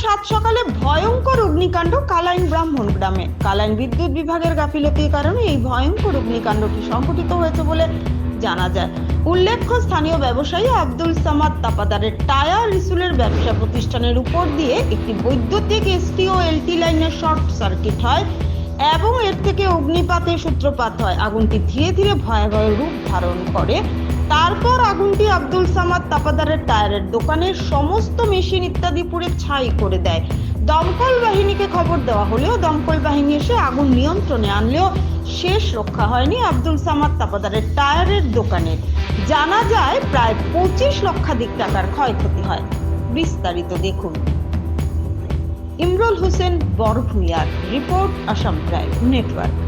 সাত সকালে ভয়ঙ্কর অগ্নিকাণ্ড কালাইন ব্রাহ্মণ গ্রামে। কালাইন বিদ্যুৎ বিভাগের গাফিলতির কারণে এই ভয়ঙ্কর অগ্নিকাণ্ডটি সংঘটিত হয়েছে বলে জানা যায়। উল্লেখ্য, স্থানীয় ব্যবসায়ী আব্দুল সামাদ তাপাদারের টায়ার রিসুলের ব্যবসা প্রতিষ্ঠানের উপর দিয়ে একটি বৈদ্যুতিক এসটি ও এলটি লাইনের শর্ট সার্কিট হয় এবং এর থেকে অগ্নিপাতের সূত্রপাত হয়। আগুনটি ধীরে ধীরে ভয়াবহ রূপ ধারণ করে। তারপর আগুনটি আব্দুল সামাদ তাপাদারের টায়ারের দোকানের সমস্ত মেশিন ইত্যাদি পুড়ে ছাই করে দেয়। দমকল বাহিনীকে খবর দেওয়া হলেও দমকল বাহিনী এসে আগুন নিয়ন্ত্রণে আনলেও শেষ রক্ষা হয়নি আব্দুল সামাদ তাপাদারের টায়ারের দোকানের। জানা যায় প্রায় 25 লক্ষাধিক টাকার ক্ষয়ক্ষতি হয়। বিস্তারিত দেখুন। ইমরুল হোসেন বড়ভূঁইয়ার রিপোর্ট, আসাম প্রাইম নেটওয়ার্ক।